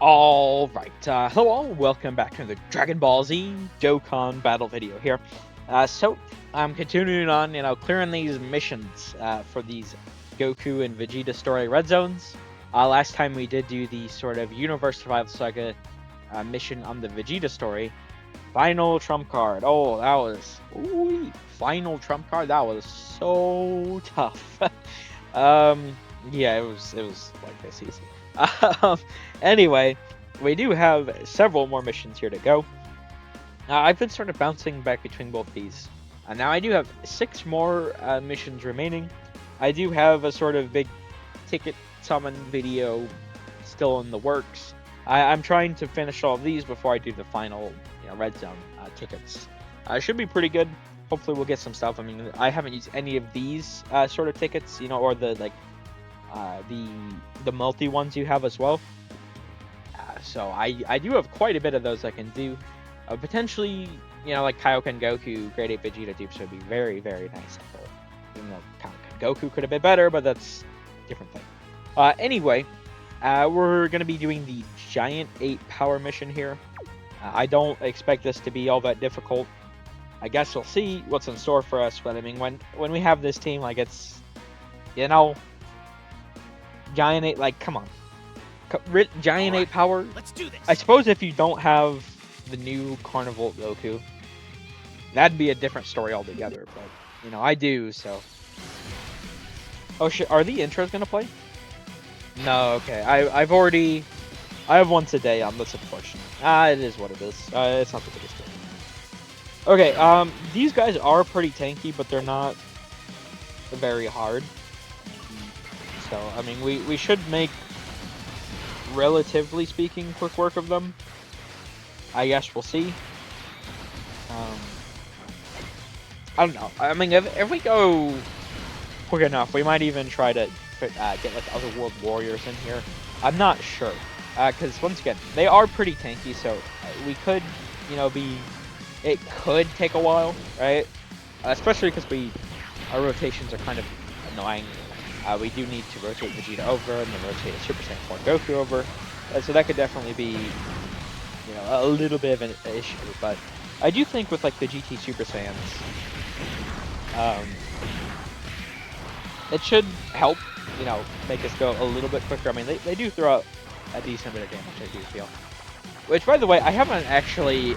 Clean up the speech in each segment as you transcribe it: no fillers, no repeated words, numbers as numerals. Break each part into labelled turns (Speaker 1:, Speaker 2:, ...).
Speaker 1: Alright, hello, welcome back to the Dragon Ball Z Dokkan battle video here. So, I'm continuing on, clearing these missions for these Goku and Vegeta story red zones. Last time we did do the sort of Universe Survival Saga mission on the Vegeta story. Final Trump Card. Oh, that was... Ooh, final Trump Card? That was so tough. Yeah, it was like this easy. Anyway, we do have several more missions here to go. I've been sort of bouncing back between both these. Now I do have 6 more missions remaining. I do have a sort of big ticket summon video still in the works. I'm trying to finish all of these before I do the final, red zone tickets. Should be pretty good. Hopefully we'll get some stuff. I mean, I haven't used any of these sort of tickets, or the like the multi ones you have as well. So I do have quite a bit of those I can do. Potentially, like Kaioken Goku, Great Ape Vegeta dupes would be very, very nice to pull. Even though Kaioken Goku could have been better, but that's a different thing. Anyway, we're going to be doing the Giant Ape Power mission here. I don't expect this to be all that difficult. I guess we'll see what's in store for us, but I mean, when we have this team, like, it's, Giant Ape, like, come on. Giant Ape Power.
Speaker 2: Let's do this.
Speaker 1: I suppose if you don't have the new Carnival Goku, that'd be a different story altogether, but, I do, so. Oh shit, are the intros gonna play? No, okay. I have once a day on, that's unfortunate. It is what it is. It's not the biggest deal. Okay, these guys are pretty tanky, but they're not very hard. So, I mean, we should make, relatively speaking, quick work of them. I guess we'll see. I don't know. I mean, if we go quick enough, we might even try to get, like, other world warriors in here. I'm not sure. Because, once again, they are pretty tanky, so we could, it could take a while, right? Especially because our rotations are kind of annoying. We do need to rotate Vegeta over and then rotate Super Saiyan 4 Goku over. So that could definitely be, a little bit of an issue. But I do think with, like, the GT Super Saiyans, it should help, make us go a little bit quicker. I mean, they do throw out a decent bit of damage, I do feel. Which, by the way, I haven't actually...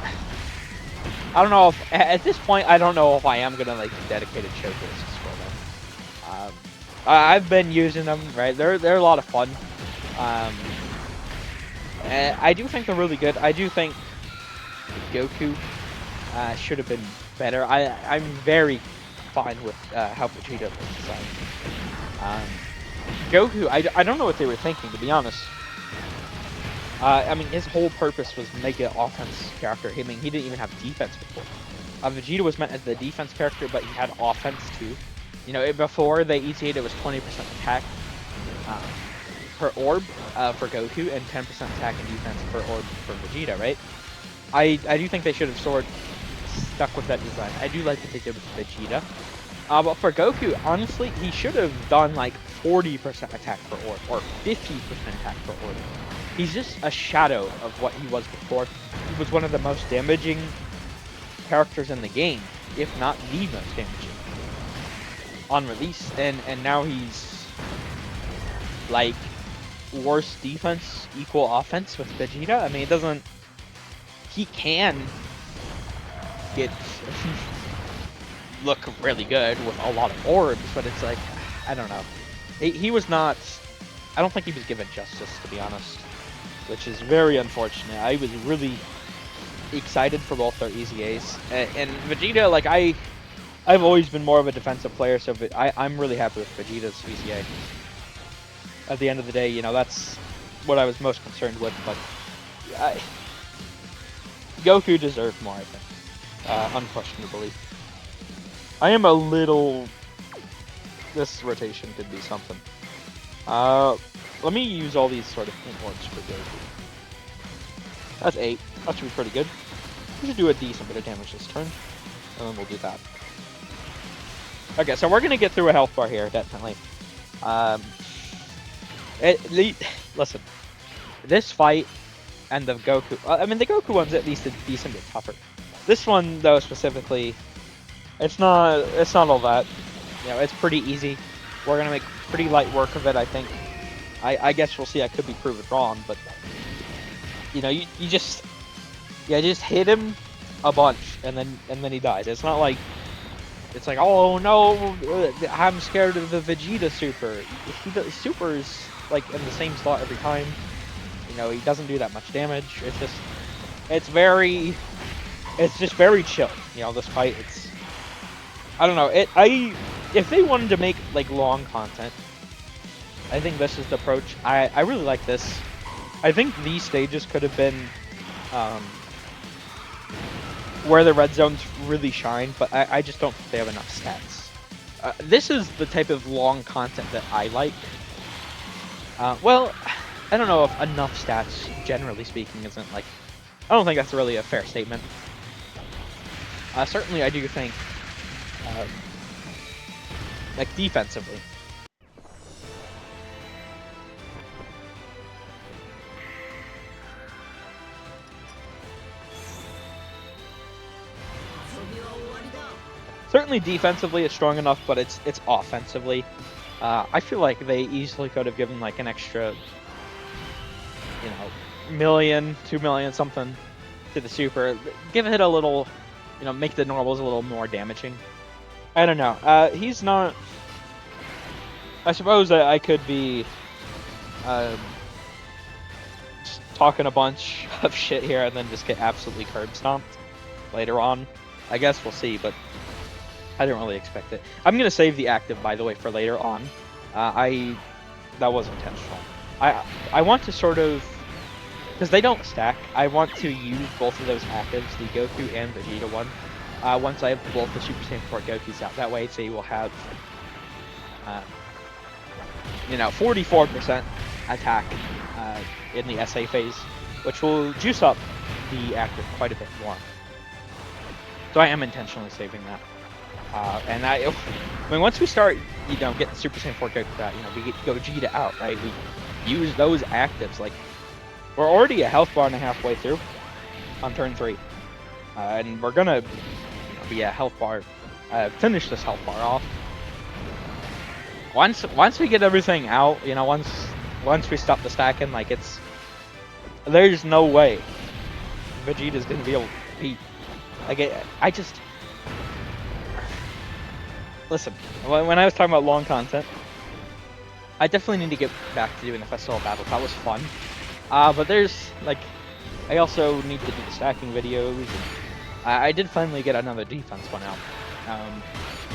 Speaker 1: I don't know if... At this point, I don't know if I am going to, like, dedicated showcases for them. I've been using them, right? They're a lot of fun. And I do think they're really good. I do think Goku should have been better. I'm very fine with how Vegeta was designed. Goku, I don't know what they were thinking, to be honest. I mean, his whole purpose was make an offense character. I mean, he didn't even have defense before. Vegeta was meant as the defense character, but he had offense too. Before the ETA, it was 20% attack per orb for Goku and 10% attack and defense per orb for Vegeta, right? I do think they should have stuck with that design. I do like what they did with Vegeta. But for Goku, honestly, he should have done like 40% attack per orb or 50% attack per orb. He's just a shadow of what he was before. He was one of the most damaging characters in the game, if not the most damaging on release, and now he's like worse defense, equal offense with Vegeta. I mean, he can get look really good with a lot of orbs, but it's like, I don't know. He was not, I don't think he was given justice, to be honest, which is very unfortunate. I was really excited for both their EZAs, and Vegeta, like, I've always been more of a defensive player, so I'm really happy with Vegeta's EZA. At the end of the day, that's what I was most concerned with, but Goku deserved more, I think, unquestionably. I am a little... This rotation could be something. Let me use all these sort of orbs for Goku. That's 8. That should be pretty good. We should do a decent bit of damage this turn, and then we'll do that. Okay, so we're gonna get through a health bar here, definitely. Listen, this fight and the Goku. I mean, the Goku one's at least a decent bit tougher. This one, though, specifically, it's not all that. You know, it's pretty easy. We're gonna make pretty light work of it, I think. I guess we'll see. I could be proven wrong, but you know, you just hit him a bunch, and then he dies. It's not like it's like, oh no, I'm scared of the Vegeta super. Super's like in the same slot every time. You know, he doesn't do that much damage. It's just very chill. You know, this fight, I don't know. If they wanted to make like long content, I think this is the approach. I really like this. I think these stages could have been where the red zones really shine, but I just don't think they have enough stats. This is the type of long content that I like. Well, I don't know if enough stats, generally speaking, isn't like... I don't think that's really a fair statement. Certainly I do think, like, defensively. Certainly defensively it's strong enough, but it's offensively. I feel like they easily could have given like an extra, you know, 1 million, 2 million, something to the super. Give it a little, you know, make the normals a little more damaging. I don't know. He's not... I suppose I could be just talking a bunch of shit here and then just get absolutely curb stomped later on. I guess we'll see, but I didn't really expect it. I'm gonna save the active, by the way, for later on. That was intentional. I want to sort of, because they don't stack, I want to use both of those actives, the Goku and Vegeta one, once I have both the Super Saiyan 4 Gokus out. That way, they will have, you know, 44% attack in the SA phase, which will juice up the active quite a bit more. So I am intentionally saving that. And I mean, once we start, you know, getting Super Saiyan 4 Goku out, you know, we get Gogeta out, right? We use those actives. Like, we're already a health bar and a halfway through on turn 3. And we're gonna, you know, be a health bar, finish this health bar off. Once we get everything out, you know, once we stop the stacking, like, there's no way Vegeta's gonna be able to beat. Like, I just... Listen, when I was talking about long content, I definitely need to get back to doing the Festival Battle. That was fun. But there's, like, I also need to do the stacking videos. And I did finally get another defense one out.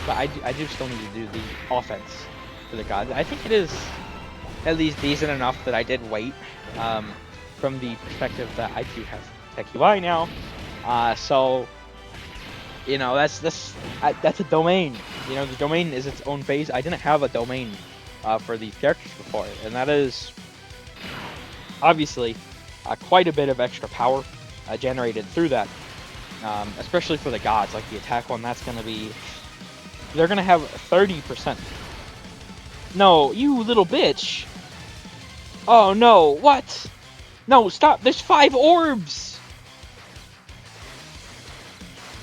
Speaker 1: But I do still need to do the offense for the gods. I think it is at least decent enough that I did wait, from the perspective that I do have Tech UI now. So, you know, that's a domain. You know, the domain is its own phase. I didn't have a domain for these characters before, and that is obviously quite a bit of extra power generated through that, especially for the gods. Like the attack one, that's going to be... They're going to have 30%. No, you little bitch! Oh no, what? No, stop! There's 5 orbs!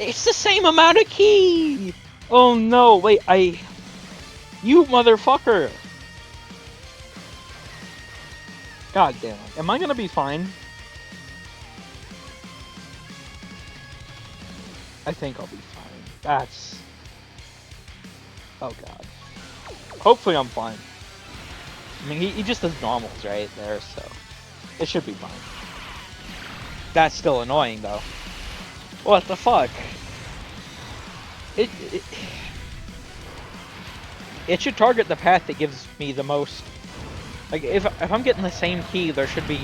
Speaker 1: It's the same amount of ki! Oh no, wait, you motherfucker! God damn it. Am I gonna be fine? I think I'll be fine. That's... Oh god. Hopefully I'm fine. I mean, he just does normals right there, so... It should be fine. That's still annoying, though. What the fuck? It should target the path that gives me the most... Like, if I'm getting the same key, there should be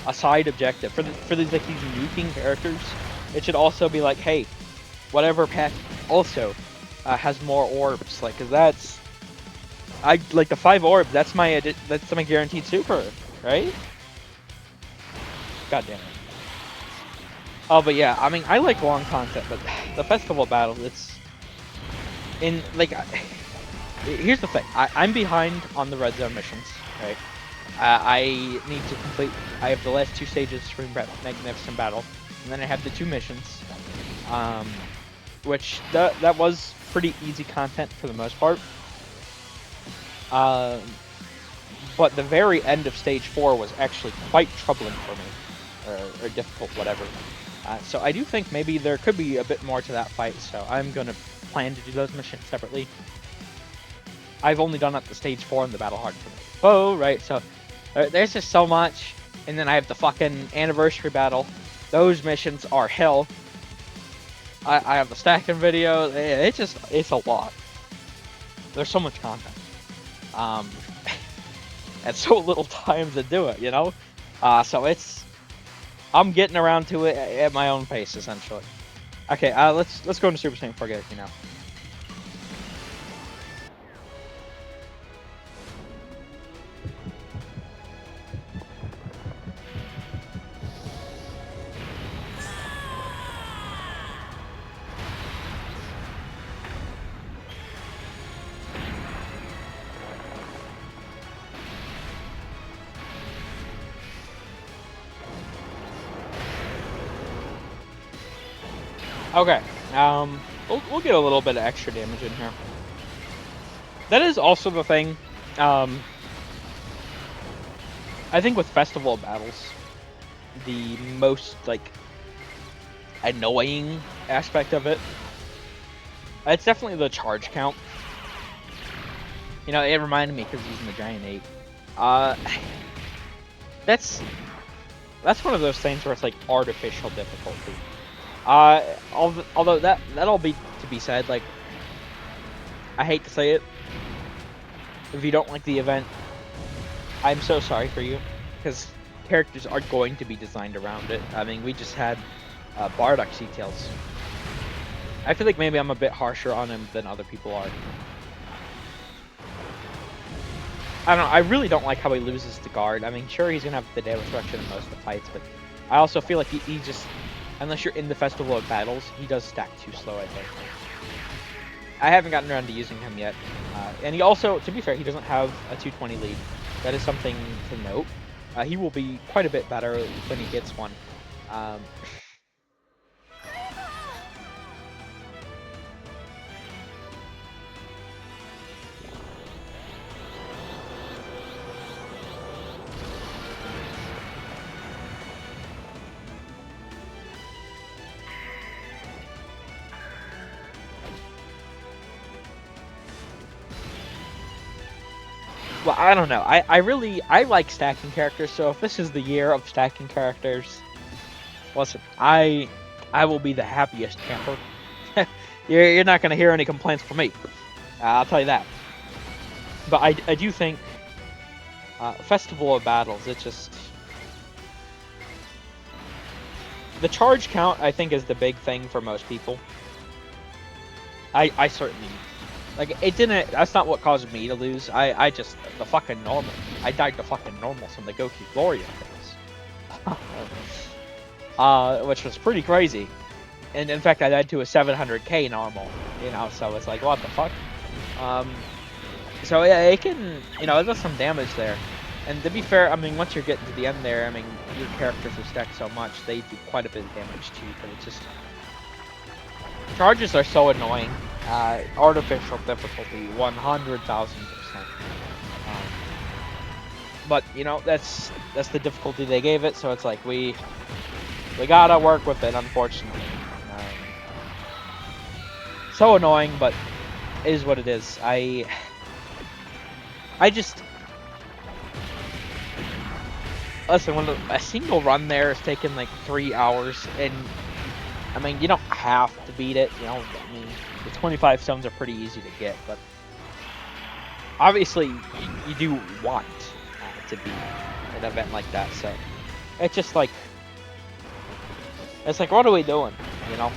Speaker 1: a side objective. For these, like, these nuking characters, it should also be like, hey, whatever path also has more orbs. Like, cause that's... like, the 5 orbs, that's my guaranteed super, right? God damn it. Oh, but yeah, I mean, I like long content, but the festival battle, it's... Here's the thing. I'm behind on the RedZone missions, right? I need to complete. I have the last 2 stages, Supreme Magnificent Battle, and then I have the 2 missions, which that was pretty easy content for the most part. But the very end of stage 4 was actually quite troubling for me, or difficult, whatever. So I do think maybe there could be a bit more to that fight. So I'm gonna plan to do those missions separately. I've only done up to stage 4 in the battle hard for the foe, right? So there's just so much. And then I have the fucking anniversary battle. Those missions are hell. I have the stacking video. It's a lot. There's so much content. And so little time to do it, you know? So I'm getting around to it at my own pace, essentially. Okay, let's go into Super Saiyan 4 Goku now. Okay, we'll get a little bit of extra damage in here. That is also the thing. I think with festival battles, the most like annoying aspect of it, it's definitely the charge count. You know, it reminded me because using the Giant Ape. That's one of those things where it's like artificial difficulty. Although that'll be to be said, like, I hate to say it, if you don't like the event, I'm so sorry for you, because characters are going to be designed around it. I mean, we just had Bardock's details. I feel like maybe I'm a bit harsher on him than other people are. I don't know, I really don't like how he loses the guard. I mean, sure, he's gonna have the damage reduction in most of the fights, but I also feel like he just, unless you're in the Festival of Battles, he does stack too slow, I think. I haven't gotten around to using him yet. And he also, to be fair, he doesn't have a 220 lead. That is something to note. He will be quite a bit better when he gets one. Well, I don't know. I like stacking characters, so if this is the year of stacking characters, listen, I will be the happiest camper. You're not gonna hear any complaints from me. I'll tell you that. But I do think Festival of Battles, it's just the charge count, I think, is the big thing for most people. I certainly. Like, it didn't, that's not what caused me to lose. I just, the fucking normal. I died to fucking normals on the Goku Gloria phase. Which was pretty crazy. And in fact, I died to a 700k normal, you know, so it's like, what the fuck? So yeah, it can, you know, it does some damage there. And to be fair, I mean, once you're getting to the end there, I mean, your characters are stacked so much, they do quite a bit of damage to you, but it's just, charges are so annoying. Artificial difficulty, 100,000%. But you know, that's the difficulty they gave it, so it's like we gotta work with it, unfortunately. So annoying, but it is what it is. I just listen, when a single run there is taking like 3 hours, and I mean, you don't have to beat it, you know. I mean, the 25 stones are pretty easy to get, but obviously you do want to beat an event like that. So it's just like, what are we doing? You know,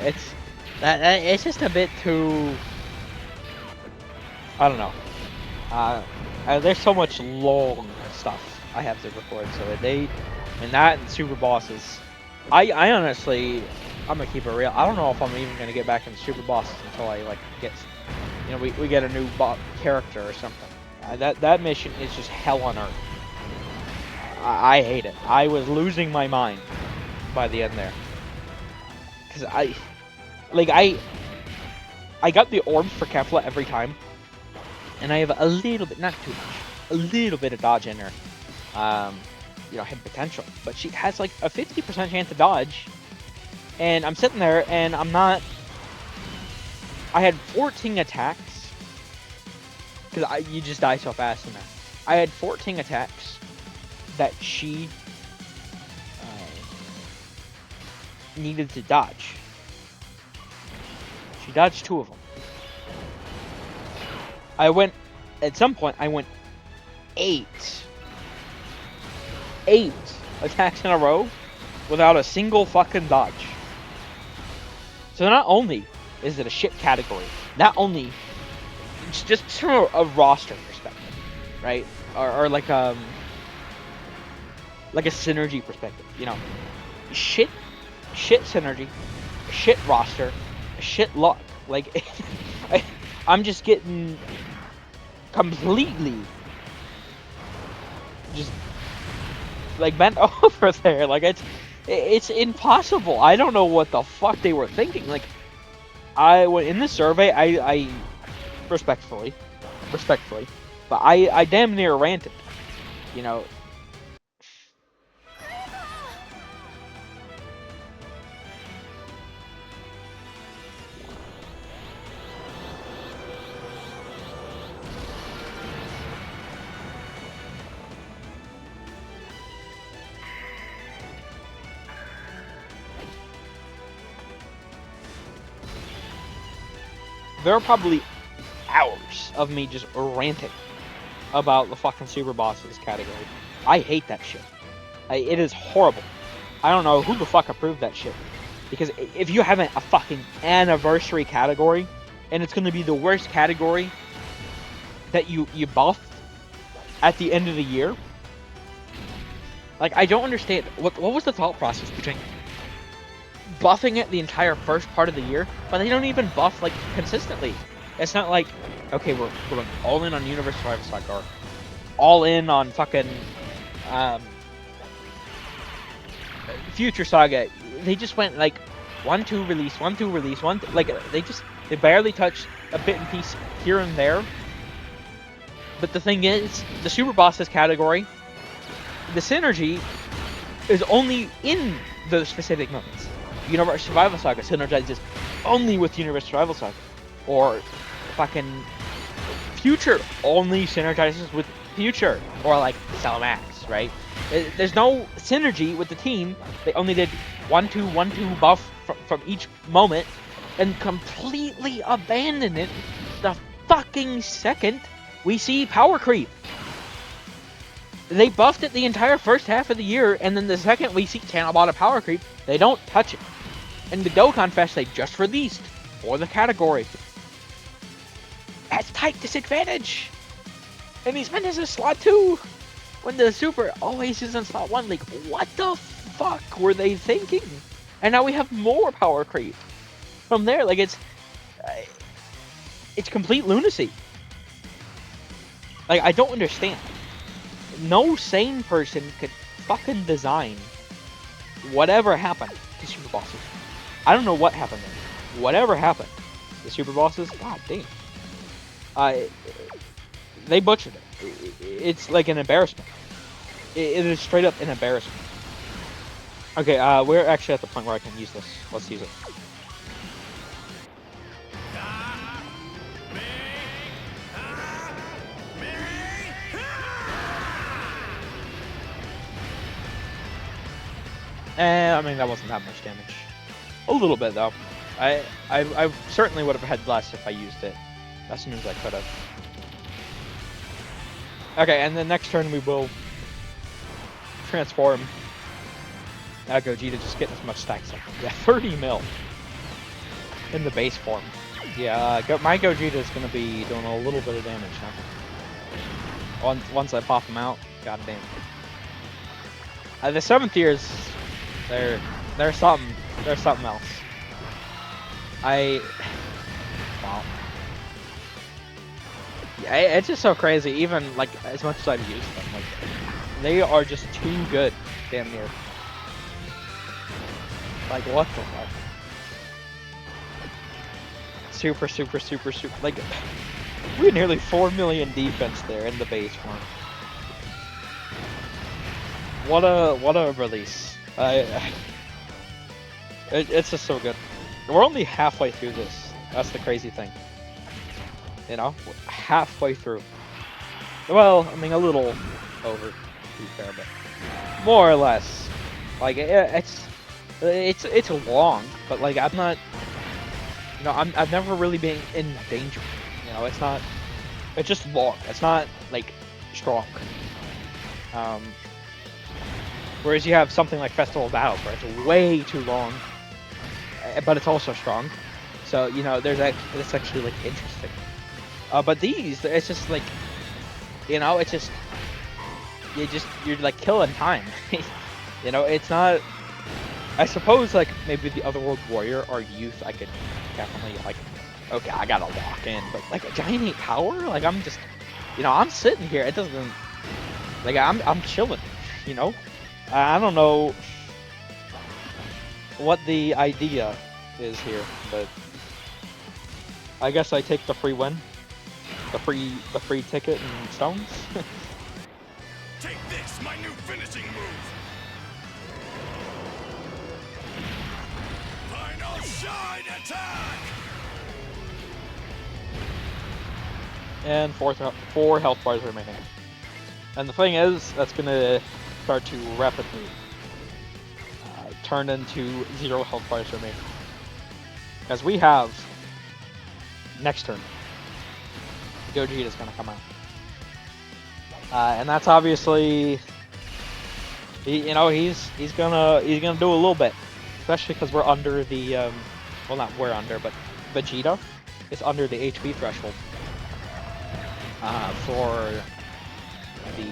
Speaker 1: it's just a bit too. I don't know. There's so much long stuff I have to record, so and that and super bosses. I honestly, I'm gonna keep it real. I don't know if I'm even gonna get back into super bosses until I like get, you know, we get a new character or something. That mission is just hell on earth. I hate it. I was losing my mind by the end there. Because I got the orbs for Kefla every time. And I have a little bit, not too much, a little bit of dodge in her. You know, hit potential. But she has like a 50% chance to dodge. And I'm sitting there and I'm not... I had 14 attacks. Because you just die so fast in there. I had 14 attacks that she needed to dodge. She dodged 2 of them. At some point, I went 8 attacks in a row without a single fucking dodge. So not only is it a shit category, not only, just from a roster perspective, right? Or like a synergy perspective, you know. Shit synergy, shit roster, shit luck. Like, I'm just getting completely just like bent over there. Like it's impossible. I don't know what the fuck they were thinking. Like, in this survey, I respectfully, but I damn near ranted, you know. There are probably hours of me just ranting about the fucking Super Bosses category. I hate that shit. It is horrible. I don't know who the fuck approved that shit. Because if you have a fucking anniversary category, and it's going to be the worst category that you buff at the end of the year, like, I don't understand. What was the thought process between buffing it the entire first part of the year, but they don't even buff, like, consistently? It's not like, okay, we're going all in on Universe Survival Saga, or all in on fucking Future Saga. They just went like 1-2 release, 1-2 release, like they barely touched a bit and piece here and there. But the thing is, the Super Bosses category, the synergy is only in those specific moments. Universe Survival Saga synergizes only with Universe Survival Saga, or fucking Future only synergizes with Future, or like Cell Max, right? There's no synergy with the team. They only did 1-2, 1-2 buff from each moment, and completely abandoned it the fucking second we see power creep. They buffed it the entire first half of the year, and then the second we see Tanabata power creep, they don't touch it. And the Dokkan Fest they just released for the category has type disadvantage, and he's meant as a slot 2 when the Super always is in slot 1. Like, what the fuck were they thinking? And now we have more power creep from there. Like, it's complete lunacy. Like, I don't understand. No sane person could fucking design whatever happened to Super Bosses. I don't know what happened there. Whatever happened to Super Bosses, god damn. They butchered it. It's like an embarrassment. It is straight up an embarrassment. Okay, we're actually at the point where I can use this. Let's use it. I mean, that wasn't that much damage. A little bit, though. I certainly would have had less if I used it as soon as I could have. Okay, and the next turn we will transform Gogeta, just getting as much stacks up. Yeah, 30 mil in the base form. Yeah, my Gogeta is going to be doing a little bit of damage now. Once I pop him out, god damn. The 7th tiers, they're something else. Wow. Yeah, it's just so crazy. Even like as much as I've used them, like They are just too good, damn near. Like, what the fuck? Super, super, super, super. Like, we had nearly 4 million defense there in the base form. What a release. It's just so good. We're only halfway through this. That's the crazy thing. You know? We're halfway through. Well, I mean, a little over, to be fair, but more or less. Like, it's long, but like, I'm not, you know, I've never really been in danger. You know, it's just long. It's not like strong. Whereas you have something like Festival of Battles, where it's way too long, but it's also strong. So, you know, it's actually like interesting. But these, it's just like, you know, it's just, you're like killing time. You know, it's not. I suppose like maybe the Otherworld Warrior or Youth, I could definitely like, okay, I gotta lock in. But like a Giant Ape Power, like I'm just, you know, I'm sitting here. It doesn't, like I'm chilling. You know, I don't know what the idea is here, but I guess I take the free win, the free ticket and stones.
Speaker 2: Take this, my new finishing move. Final shine attack.
Speaker 1: And 4 health bars remaining. And the thing is, that's gonna start to rapidly turn into 0 health bars remaining. As we have next turn, Gogeta's gonna come out. And that's obviously, you know, he's gonna do a little bit, especially because we're under the well, not we're under, but Vegeta is under the HP threshold for the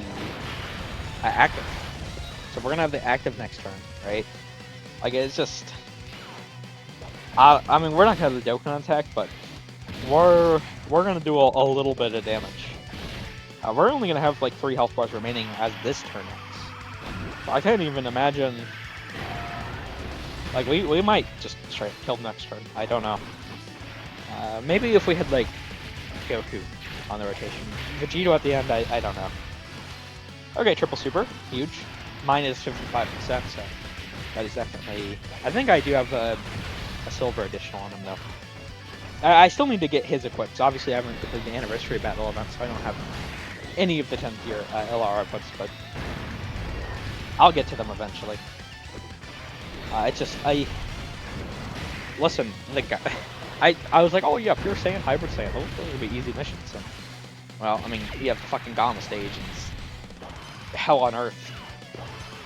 Speaker 1: active. So we're gonna have the active next turn, right? Like it's just, I mean, we're not gonna have the Dokkan attack, but we're gonna do a little bit of damage. We're only gonna have like 3 health bars remaining as this turn ends. So I can't even imagine. Like we might just straight kill next turn. I don't know. Maybe if we had like Goku on the rotation, Vegeta at the end. I don't know. Okay, triple super, huge. Mine is 55%, so that is definitely. I think I do have a silver additional on him though. I still need to get his equipped. So obviously, I haven't completed the anniversary battle event, so I don't have any of the 10th tier LR outputs, but I'll get to them eventually. It's just listen, the guy. I was like, oh yeah, pure Saiyan, hybrid Saiyan. Those would be easy missions. So, well, I mean, you have the fucking Gamma stage and it's hell on earth.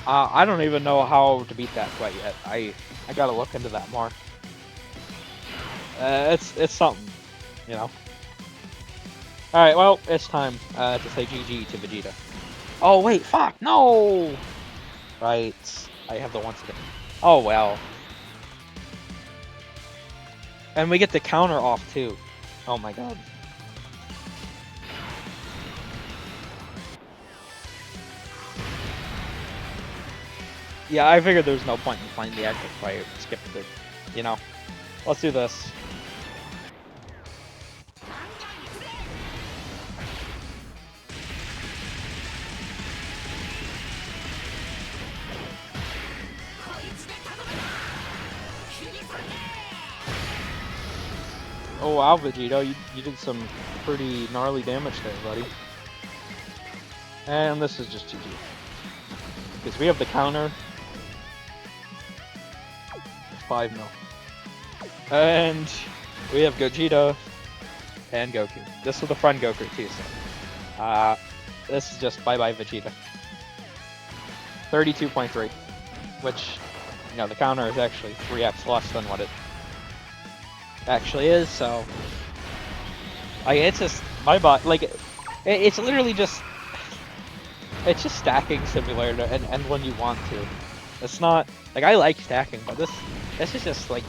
Speaker 1: I don't even know how to beat that quite yet. I gotta look into that more. It's something, you know. All right, well, it's time to say GG to Vegeta. Oh wait, fuck, no. Right, I have the once again. Oh well. And we get the counter off too. Oh my god. Yeah, I figured there was no point in playing the active fight. Skip it, you know. Let's do this. Oh wow, Vegeta, you did some pretty gnarly damage there, buddy. And this is just GG. Because we have the counter. 5 mil. And we have Gogeta and Goku. This is the front Goku too, so this is just bye-bye Vegeta. 32.3. Which, you know, the counter is actually 3x less than what it actually is, so like it's just my bot, like it's literally just, it's just stacking simulator and when you want to. It's not like, I like stacking, but this is just like,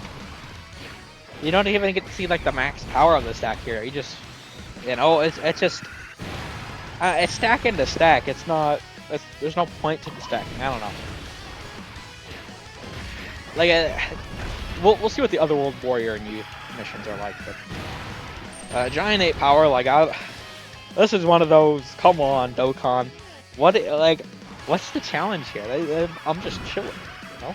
Speaker 1: you don't even get to see like the max power of the stack here. You just, you know, it's just it's stacking to stack. It's not there's no point to this deck. I don't know. Like, we'll see what the Otherworld Warrior and Youth missions are like, but Giant Ape Power, like, this is one of those. Come on, Dokkan. What's the challenge here? I'm just chilling, you know.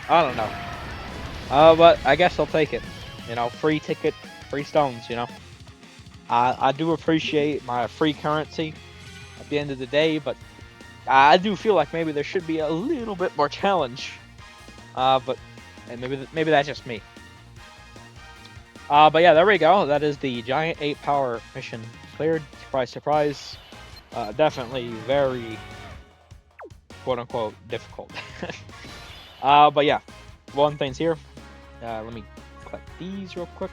Speaker 1: I don't know. But I guess I'll take it. You know, free ticket, free stones. You know, I do appreciate my free currency at the end of the day, but I do feel like maybe there should be a little bit more challenge. And maybe that's just me. But yeah, there we go. That is the Giant Ape Power mission cleared. Surprise, surprise. Definitely very quote-unquote difficult. But yeah, one thing's here. Let me collect these real quick.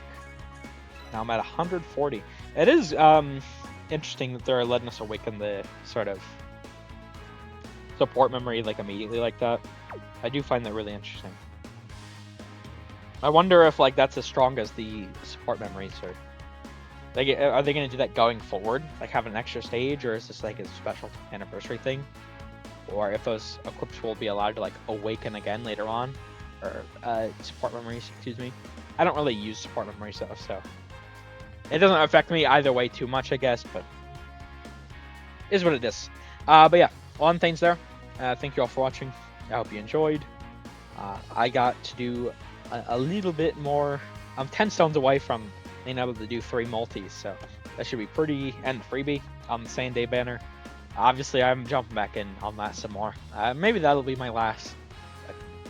Speaker 1: Now I'm at 140. It is interesting that they're letting us awaken the sort of support memory like immediately like that. I do find that really interesting. I wonder if like that's as strong as the support memories, or like are they going to do that going forward, like have an extra stage, or is this like a special anniversary thing, or if those equips will be allowed to like awaken again later on, or support memories, excuse me. I don't really use support memories though, so it doesn't affect me either way too much, I guess, but it is what it is. But yeah, on things there. Thank you all for watching. I hope you enjoyed. I got to do a little bit more. I'm 10 stones away from being able to do 3 multis, so that should be pretty, and the freebie on the same day banner. Obviously, I'm jumping back in on that some more. Maybe that'll be my last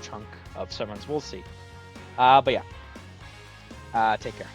Speaker 1: chunk of summons. We'll see. But yeah, take care.